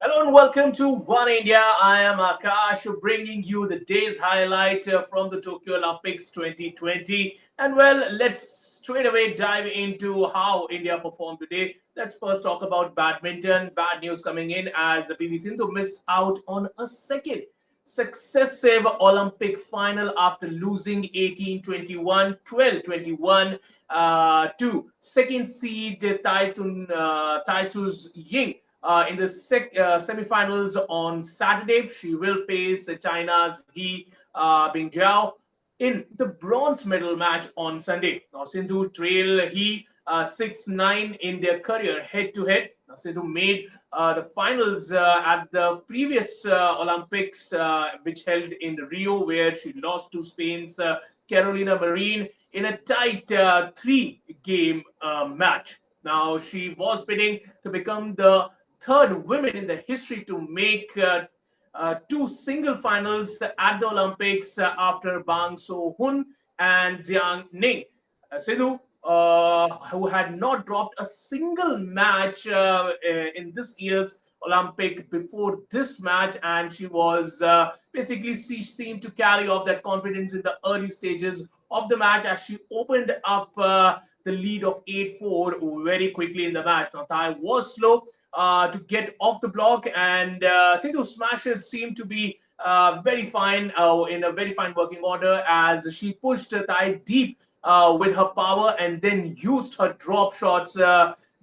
Hello and welcome to One India. I am Akash bringing you the day's highlight from the Tokyo Olympics 2020. And well, let's straight away dive into how India performed today. Let's first talk about badminton. Bad news coming in as PV Sindhu missed out on a second successive Olympic final after losing 18-21, 12-21 to second seed Taitus Ying in the semi-finals on Saturday. She will face China's He Bingjiao in the bronze medal match on Sunday. Now, Sindhu trail He 6-9 in their career head-to-head. Now, Sindhu made the finals at the previous Olympics, which held in Rio, where she lost to Spain's Carolina Marin in a tight three-game match. Now, she was bidding to become the third woman in the history to make two single finals at the Olympics after Bang So-hun and Jiang Ning. Sindhu, who had not dropped a single match in this year's Olympic before this match, and she was she seemed to carry off that confidence in the early stages of the match as she opened up the lead of 8-4 very quickly in the match. Now, Thai was slow to get off the block, and Sindhu's smashes seemed to be very fine in a very fine working order as she pushed Thai deep with her power and then used her drop shots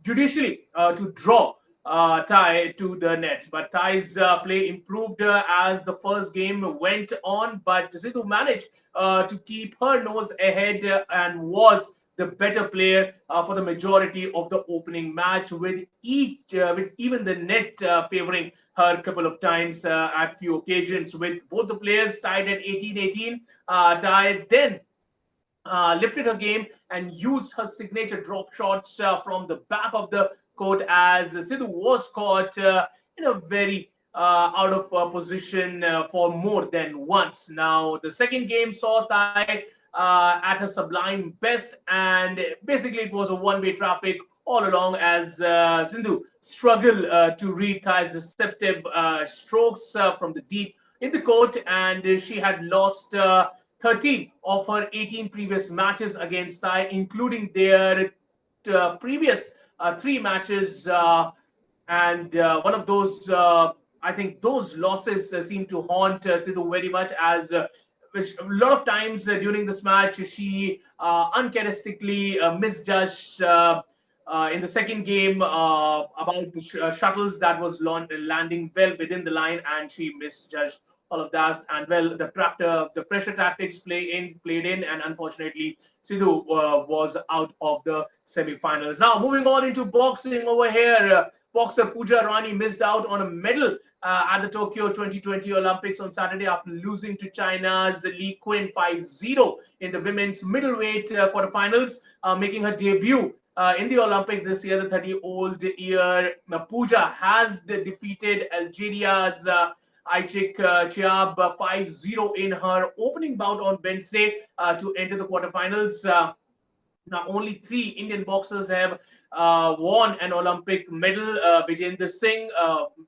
judicially to draw Thai to the nets. But Thai's play improved as the first game went on, but Sindhu managed to keep her nose ahead and was the better player for the majority of the opening match, with even the net favoring her a couple of times at few occasions. With both the players tied at 18-18, Thai then lifted her game and used her signature drop shots from the back of the court as Sindhu was caught in a very out of position for more than once. Now, the second game saw Thai at her sublime best, and basically it was a one-way traffic all along as Sindhu struggled to read Thai's deceptive strokes from the deep in the court, and she had lost 13 of her 18 previous matches against Thai, including their previous three matches, and one of those, I think those losses seem to haunt Sindhu very much as which a lot of times during this match she uncharacteristically misjudged in the second game about the shuttles that was landing well within the line, and she misjudged all of that. And well, the pressure tactics played in, and unfortunately, Sindhu was out of the semi-finals. Now, moving on into boxing over here, boxer Pooja Rani missed out on a medal at the Tokyo 2020 Olympics on Saturday after losing to China's Li Qin 5-0 in the women's middleweight quarterfinals, making her debut in the Olympics this year. The 30-old-year Pooja has defeated Algeria's Aichik Chiab 5-0 in her opening bout on Wednesday to enter the quarterfinals. Now, only three Indian boxers have won an Olympic medal: Vijender Singh,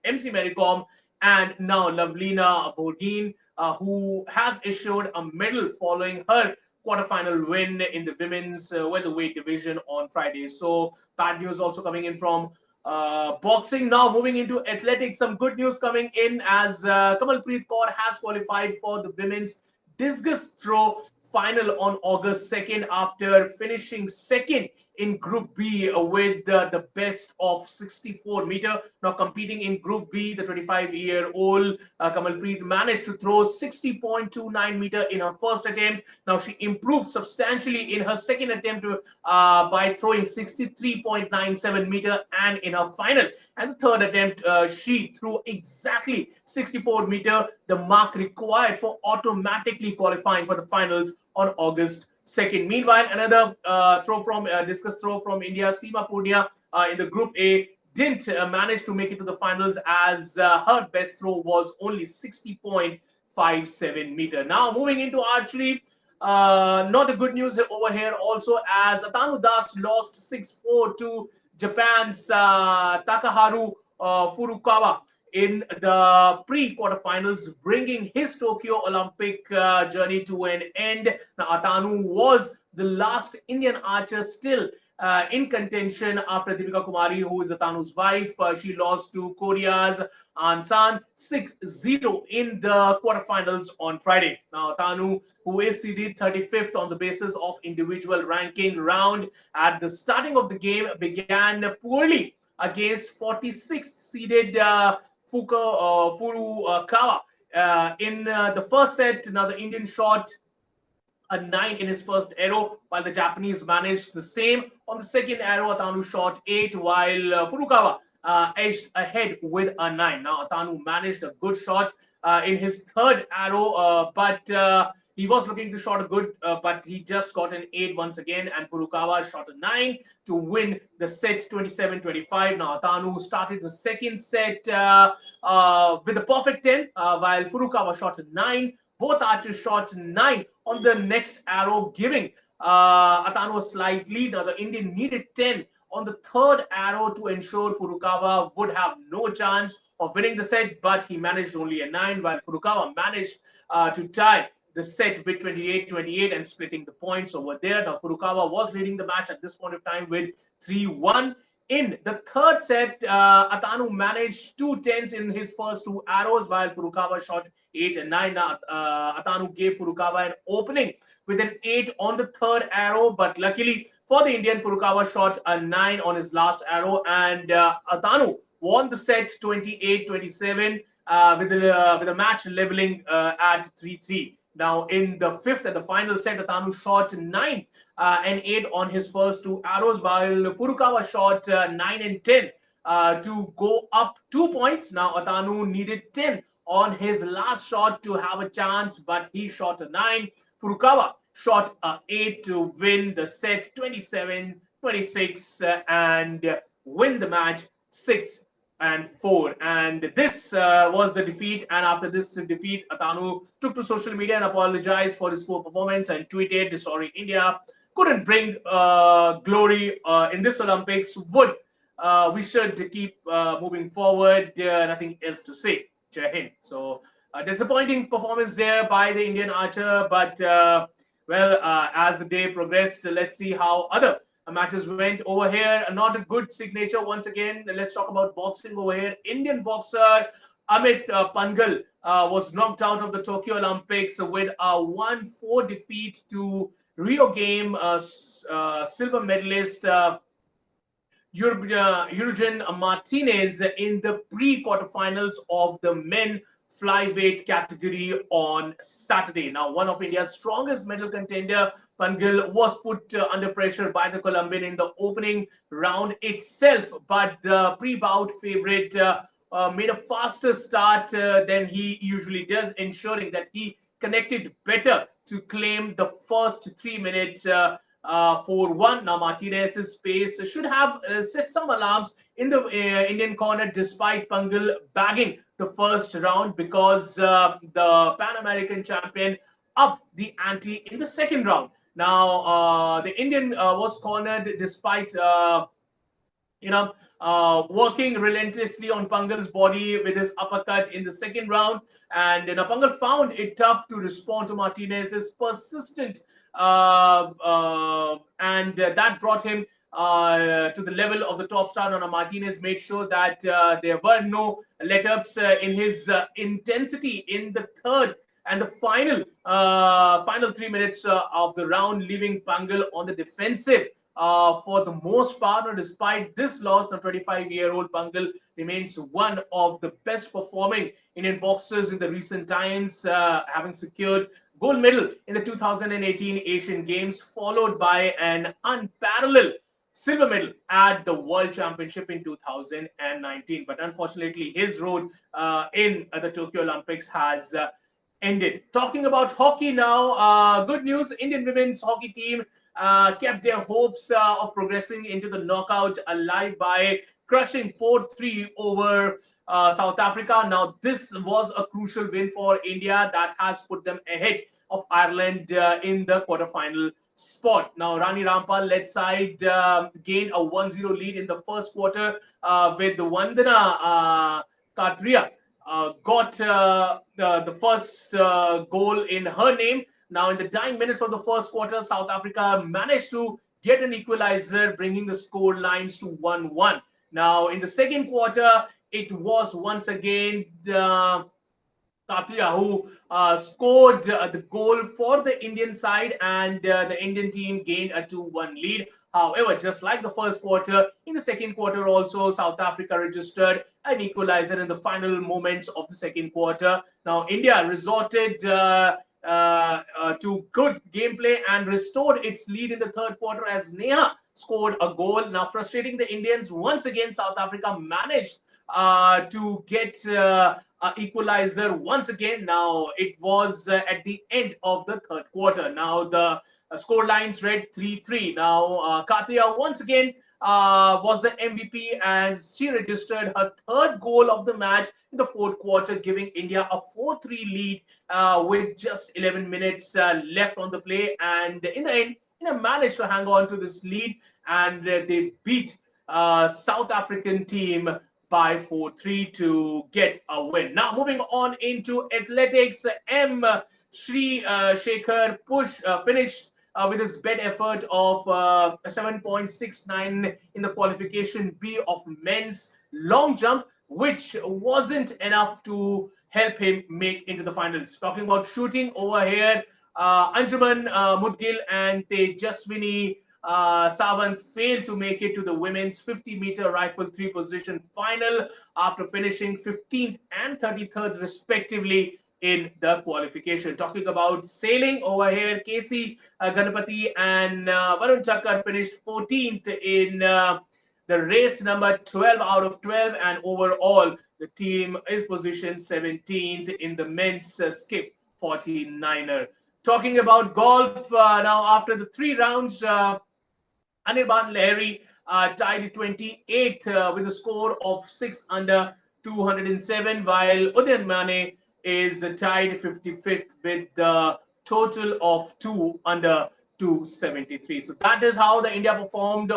MC Maricom, and now Lavlina Bodin, who has issued a medal following her quarterfinal win in the women's welterweight division on Friday. So, bad news also coming in from boxing. Now, moving into athletics, some good news coming in as Kamalpreet Kaur has qualified for the women's discus throw final on August 2nd after finishing second in Group B with the best of 64 meter. Now, competing in Group B, the 25-year-old Kamalpreet managed to throw 60.29 meter in her first attempt. Now, she improved substantially in her second attempt by throwing 63.97 meter, and in her final and the third attempt, she threw exactly 64 meter, the mark required for automatically qualifying for the finals on August 2nd. Meanwhile, another discus throw from India, Seema Purnia in the Group A didn't manage to make it to the finals as her best throw was only 60.57 meter. Now, moving into archery, not a good news over here also as Atanu Das lost 6-4 to Japan's Takaharu Furukawa in the pre-quarterfinals, bringing his Tokyo Olympic journey to an end. Now, Atanu was the last Indian archer still in contention after Deepika Kumari, who is Atanu's wife. She lost to Korea's Ansan 6-0 in the quarterfinals on Friday. Now, Atanu, who is seeded 35th on the basis of individual ranking round at the starting of the game, began poorly against 46th seeded Furukawa in the first set. Now, the Indian shot a 9 in his first arrow, while the Japanese managed the same. On the second arrow, Atanu shot 8, while Furukawa edged ahead with a 9. Now, Atanu managed a good shot in his third arrow, but he was looking to shot a good, but he just got an 8 once again, and Furukawa shot a 9 to win the set 27-25. Now, Atanu started the second set with a perfect 10, while Furukawa shot a 9. Both archers shot 9 on the next arrow, giving Atanu a slight lead. Now, the Indian needed 10 on the third arrow to ensure Furukawa would have no chance of winning the set, but he managed only a 9, while Furukawa managed to tie the set with 28-28 and splitting the points over there. Now, Furukawa was leading the match at this point of time with 3-1. In the third set, Atanu managed 2 10s in his first 2 arrows, while Furukawa shot 8 and 9. Now, Atanu gave Furukawa an opening with an 8 on the third arrow, but luckily for the Indian, Furukawa shot a 9 on his last arrow, and Atanu won the set 28-27 with the match leveling at 3-3. Now, in the fifth and the final set, Atanu shot 9 and 8 on his first 2 arrows, while Furukawa shot 9 and 10 to go up 2 points. Now, Atanu needed 10 on his last shot to have a chance, but he shot a 9. Furukawa shot a 8 to win the set 27-26 and win the match 6-4. And this was the defeat. And after this defeat, Atanu took to social media and apologized for his poor performance and tweeted, "Sorry, India couldn't bring glory in this Olympics. We should keep moving forward. Nothing else to say." Jai Hind. So disappointing performance there by the Indian archer, but as the day progressed, let's see how other matches went over here. Not a good signature once again. Let's talk about boxing over here. Indian boxer Amit Panghal was knocked out of the Tokyo Olympics with a 1-4 defeat to Rio game silver medalist Jurgen Martinez in the pre-quarterfinals of the men flyweight category on Saturday. Now, one of India's strongest medal contender, Panghal, was put under pressure by the Colombian in the opening round itself, but the pre-bout favorite made a faster start than he usually does, ensuring that he connected better to claim the first 3 minutes 4-1. Now, Martinez's pace should have set some alarms in the Indian corner, despite Panghal bagging the first round, because the Pan American champion upped the ante in the second round. Now, the Indian was cornered despite working relentlessly on Panghal's body with his uppercut in the second round, and Panghal found it tough to respond to Martinez's persistent and that brought him to the level of the top star. Now, Martinez made sure that there were no let-ups in his intensity in the third and the final 3 minutes of the round, leaving Panghal on the defensive for the most part. Despite this loss, the 25-year-old Panghal remains one of the best performing Indian boxers in the recent times, having secured gold medal in the 2018 Asian Games, followed by an unparalleled silver medal at the World Championship in 2019. But unfortunately, his road in the Tokyo Olympics has ended. Talking about hockey now, good news, Indian women's hockey team kept their hopes of progressing into the knockout alive by crushing 4-3 over South Africa. Now, this was a crucial win for India that has put them ahead of Ireland in the quarterfinal spot. Now, Rani Rampal led side gained a 1-0 lead in the first quarter with the Vandana Katria got the first goal in her name. Now, in the dying minutes of the first quarter, South Africa managed to get an equalizer, bringing the score lines to 1-1. Now, in the second quarter, it was once again Katria who scored the goal for the Indian side, and the Indian team gained a 2-1 lead. However, just like the first quarter, in the second quarter also, South Africa registered an equalizer in the final moments of the second quarter. Now, India resorted to good gameplay and restored its lead in the third quarter as Neha scored a goal. Now, frustrating the Indians, once again, South Africa managed to get equalizer once again. Now, it was at the end of the third quarter. Now, the score lines read 3-3. Now, Katria once again was the MVP, and she registered her third goal of the match in the fourth quarter, giving India a 4-3 lead with just 11 minutes left on the play. And in the end, India managed to hang on to this lead, and they beat South African team by 4-3 to get a win. Now, moving on into athletics, Sreeshankar finished with his best effort of 7.69 in the qualification B of men's long jump, which wasn't enough to help him make into the finals. Talking about shooting over here, Anjum, Moudgil and Tejaswini Sawant failed to make it to the women's 50-meter rifle three-position final after finishing 15th and 33rd respectively in the qualification. Talking about sailing over here, Casey Ganapathy and Varun Thakkar finished 14th in the race number 12 out of 12, and overall the team is positioned 17th in the men's skip 49er. Talking about golf, now after the 3 rounds, Anirban Lahiri tied 28th with a score of 6 under 207, while Udayan Mane is tied 55th with the total of 2 under 273. So that is how the India performed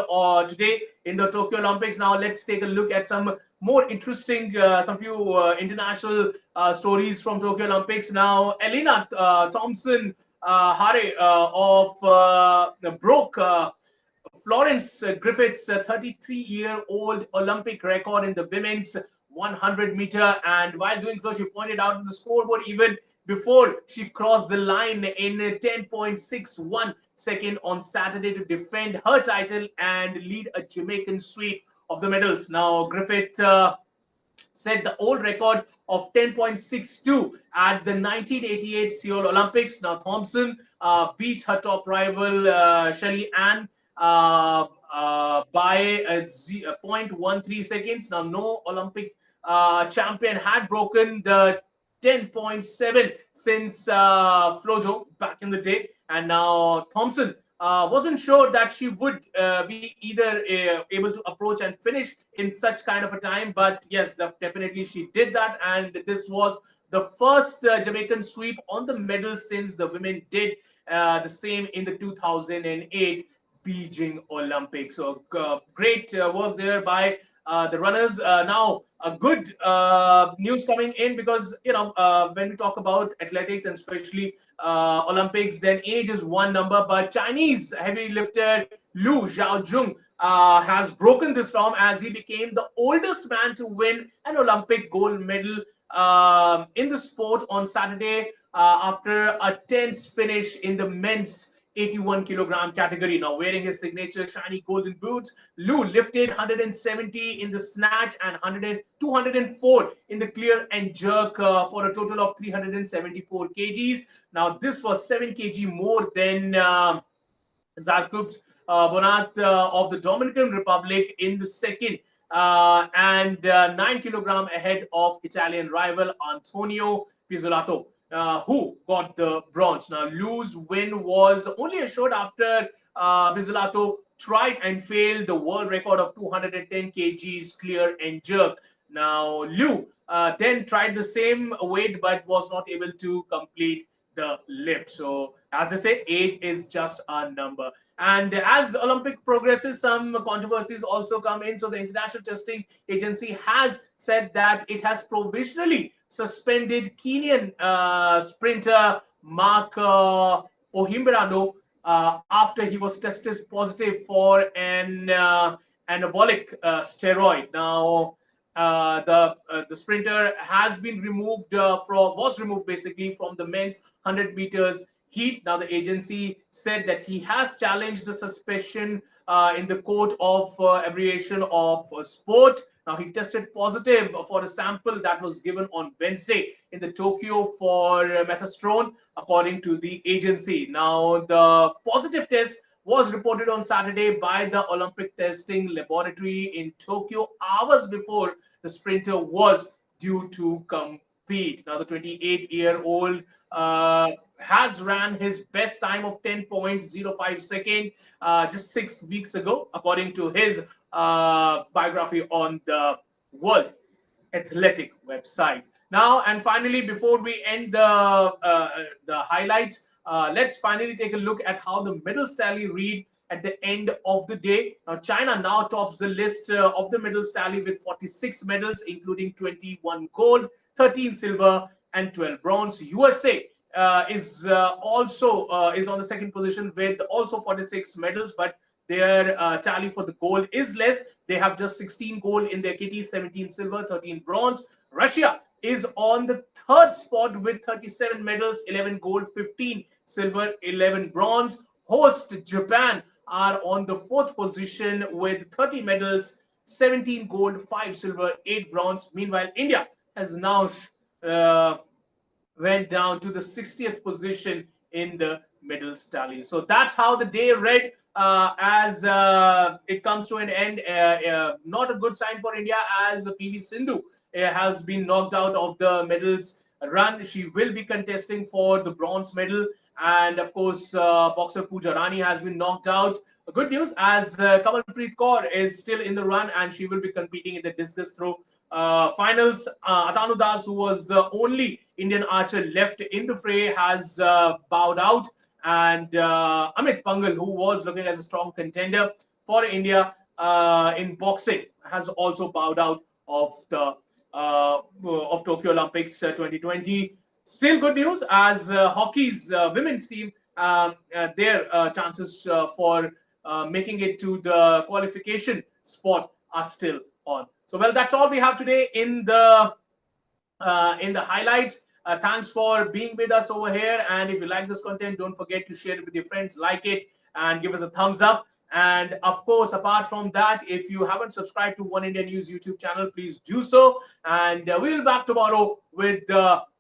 today in the Tokyo Olympics. Now let's take a look at some more interesting, some few international stories from Tokyo Olympics. Now, Elena Thompson Hare broke Florence Griffith's 33-year-old Olympic record in the women's 100-meter, and while doing so, she pointed out in the scoreboard even before she crossed the line in 10.61 seconds on Saturday to defend her title and lead a Jamaican sweep of the medals. Now, Griffith set the old record of 10.62 at the 1988 Seoul Olympics. Now, Thompson beat her top rival Shelly Ann by 0.13 seconds. Now, no Olympic champion had broken the 10.7 since Flojo back in the day, and now Thompson wasn't sure that she would be either able to approach and finish in such kind of a time, but yes, definitely she did that, and this was the first Jamaican sweep on the medal since the women did the same in the 2008 Beijing Olympics. So great work there by the runners. Now, a good news coming in, because when we talk about athletics and especially Olympics, then age is one number, but Chinese heavy lifter Liu Xiaojun has broken this norm as he became the oldest man to win an Olympic gold medal in the sport on Saturday after a tense finish in the men's 81-kilogram category. Now, wearing his signature shiny golden boots, Liu lifted 170 in the snatch and 204 in the clear and jerk for a total of 374 kgs. Now, this was 7 kg more than Zarkups Bonat of the Dominican Republic in the second, and 9 kilogram ahead of Italian rival Antonio Pizzolato, who got the bronze. Now, Liu's win was only assured after Pizzolato tried and failed the world record of 210 kgs clear and jerk. Now, Liu then tried the same weight but was not able to complete the lift. So, as I say, age is just a number. And as Olympic progresses, some controversies also come in. So the International Testing Agency has said that it has provisionally suspended Kenyan sprinter Mark Ohimberano after he was tested positive for an anabolic steroid. Now, the sprinter has been removed was removed basically from the men's 100 meters heat. Now, the agency said that he has challenged the suspension in the court of abbreviation of sport. Now, he tested positive for a sample that was given on Wednesday in the Tokyo for methastrone, according to the agency. Now, the positive test was reported on Saturday by the Olympic Testing Laboratory in Tokyo hours before the sprinter was due to compete. Now, the 28-year-old has ran his best time of 10.05 seconds just 6 weeks ago, according to his biography on the World Athletic website. Now, and finally, before we end the highlights, let's finally take a look at how the medals tally read at the end of the day. Now, China now tops the list of the medals tally with 46 medals, including 21 gold, 13 silver, and 12 bronze. USA is also is on the second position with also 46 medals, but their tally for the gold is less. They have just 16 gold in their kitty, 17 silver, 13 bronze. Russia is on the third spot with 37 medals, 11 gold, 15 silver, 11 bronze. Host Japan are on the fourth position with 30 medals, 17 gold, 5 silver, 8 bronze. Meanwhile, India has now went down to the 60th position in the medals tally. So that's how the day read as it comes to an end. Not a good sign for India, as PV Sindhu has been knocked out of the medals run. She will be contesting for the bronze medal. And of course, boxer Pooja Rani has been knocked out. Good news, as Kamalpreet Kaur is still in the run and she will be competing in the discus throw finals. Atanu Das, who was the only Indian archer left in the fray, has bowed out. And Amit Panghal, who was looking as a strong contender for India in boxing, has also bowed out of the of Tokyo Olympics 2020. Still good news, as hockey's women's team, their chances for making it to the qualification spot are still on. So, well, that's all we have today in the highlights. Thanks for being with us over here. And if you like this content, don't forget to share it with your friends, like it, and give us a thumbs up. And of course, apart from that, if you haven't subscribed to Oneindia News YouTube channel, please do so. And we'll be back tomorrow with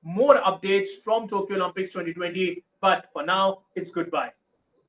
more updates from Tokyo Olympics 2020. But for now, it's goodbye.